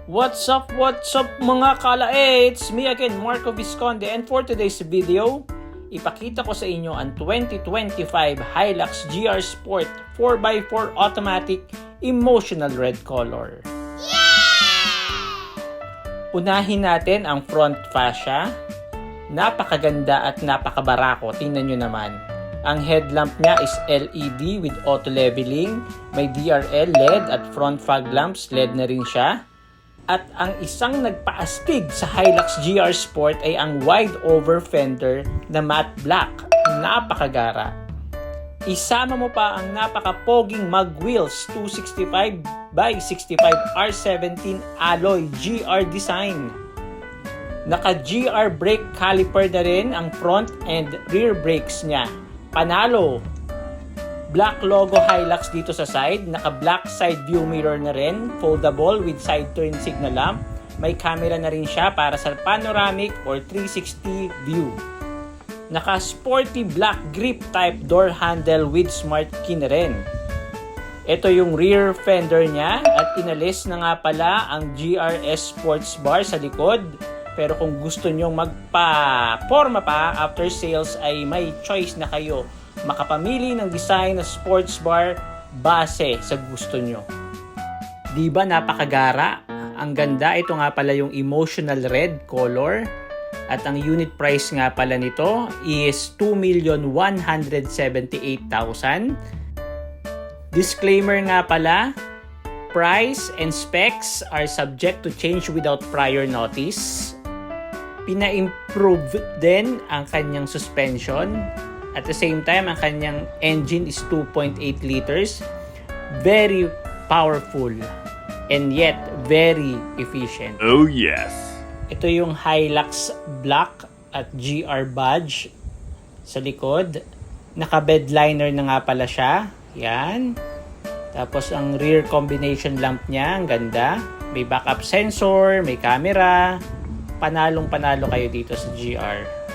What's up mga kala-e? It's me again, Marco Visconde, and for today's video, ipakita ko sa inyo ang 2025 Hilux GR Sport 4x4 Automatic Emotional Red Color. Unahin natin ang front fascia. Napakaganda at napakabarako. Tingnan nyo naman. Ang headlamp niya is LED with auto leveling. May DRL LED at front fog lamps LED na rin siya. At ang isang nagpaastig sa Hilux GR Sport ay ang wide over fender na matte black. Napakagara. Isama mo pa ang napakapoging mag wheels 265x65 R17 alloy GR design. Naka GR brake caliper na rin ang front and rear brakes niya. Panalo. Black logo Hilux dito sa side. Naka black side view mirror na rin. Foldable with side turn signal lamp. May camera na rin siya para sa panoramic or 360 view. Naka sporty black grip type door handle with smart key na rin. Ito yung rear fender niya at inalis na nga pala ang GRS sports bar sa likod. Pero kung gusto nyong magpa-forma pa after sales ay may choice na kayo. Makapamili ng design na sports bar base sa gusto nyo. Diba napakagara? Ang ganda. Ito nga pala yung emotional red color. At ang unit price nga pala nito is 2,178,000. Disclaimer nga pala, price and specs are subject to change without prior notice. Pina-improve din ang kanyang suspension. At the same time, ang kanyang engine is 2.8 liters. Very powerful and yet very efficient. Oh yes! Ito yung Hilux Black at GR badge sa likod. Naka-bed liner na nga pala siya. Yan. Tapos ang rear combination lamp niya, ang ganda. May backup sensor, may camera. Panalong-panalo kayo dito sa GR.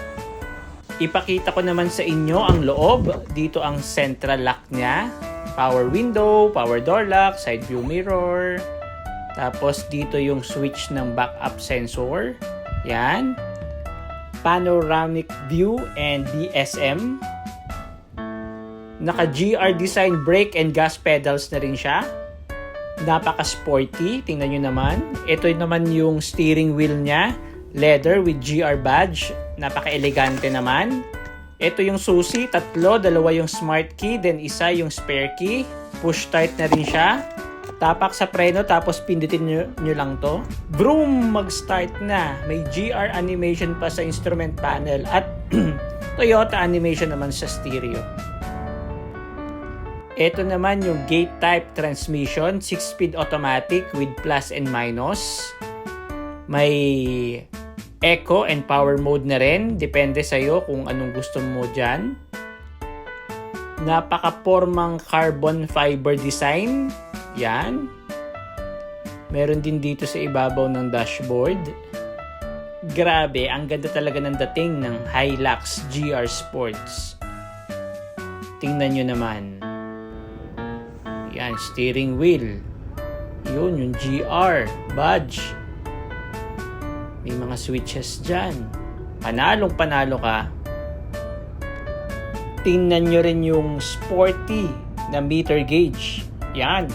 Ipakita ko naman sa inyo ang loob. Dito ang central lock niya. Power window, power door lock, side view mirror. Tapos dito yung switch ng backup sensor. Yan. Panoramic view and DSM. Naka GR design brake and gas pedals na rin siya. Napaka-sporty. Tingnan nyo naman. Ito naman yung steering wheel niya. Leather with GR badge. Napaka-elegante naman. Ito yung susi, tatlo, dalawa yung smart key, then isa yung spare key. Push start na rin siya. Tapak sa preno, tapos pindutin nyo lang to. Vroom! Mag-start na. May GR animation pa sa instrument panel at Toyota animation naman sa stereo. Ito naman yung gate type transmission, 6-speed automatic with plus and minus. May eco and power mode na rin. Depende sa'yo kung anong gusto mo dyan. Napaka-pormang carbon fiber design. Yan. Meron din dito sa ibabaw ng dashboard. Grabe, ang ganda talaga ng dating ng Hilux GR Sports. Tingnan nyo naman. Yan, steering wheel. Yun, yung GR badge. May mga switches dyan. Panalong-panalo ka. Tingnan nyo rin yung sporty na meter gauge. Yan.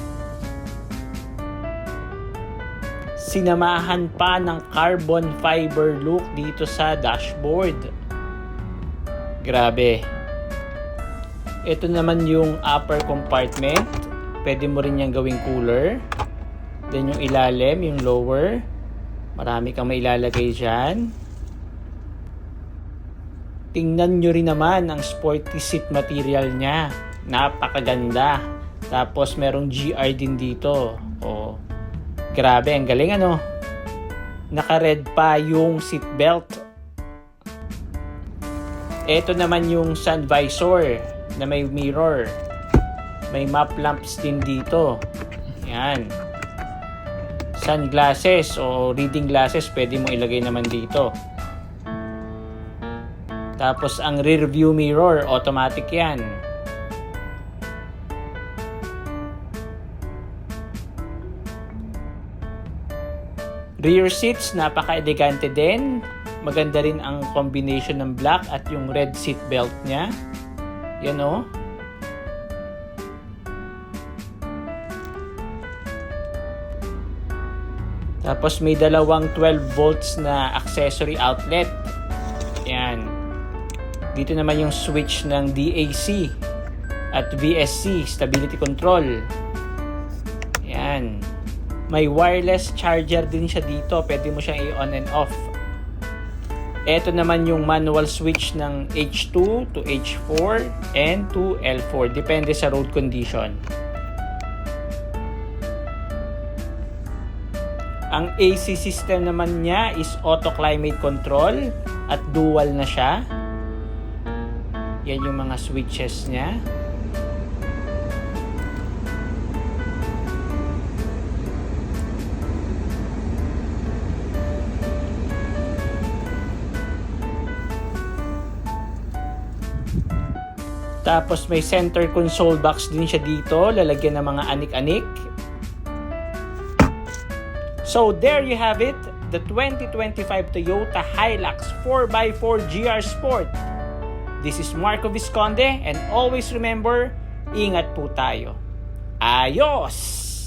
Sinamahan pa ng carbon fiber look dito sa dashboard. Grabe. Ito naman yung upper compartment. Pwede mo rin yung gawing cooler. Then yung ilalim, yung lower. Marami kang mailalagay dyan. Tingnan nyo rin naman ang sporty seat material niya. Napakaganda. Tapos merong GR din dito. Oh, grabe, ang galing ano. Naka-red pa yung seat belt. Ito naman yung sun visor na may mirror. May map lamps din dito. Yan. Sunglasses o reading glasses pwede mo ilagay naman dito. Tapos ang rear view mirror automatic yan. Rear seats, napaka-elegante din. Maganda rin ang combination ng black at yung red seat belt niya. Yan o. Tapos may dalawang 12 volts na accessory outlet. Yan. Dito naman yung switch ng DAC at VSC, stability control. Yan. May wireless charger din siya dito. Pwede mo siyang i-on and off. Ito naman yung manual switch ng H2 to H4 and to L4. Depende sa road condition. Ang AC system naman niya is auto climate control at dual na siya. Yan yung mga switches niya. Tapos may center console box din siya dito, lalagyan ng mga anik-anik. So there you have it, the 2025 Toyota Hilux 4x4 GR Sport. This is Marco Visconde and always remember, ingat po tayo. Ayos!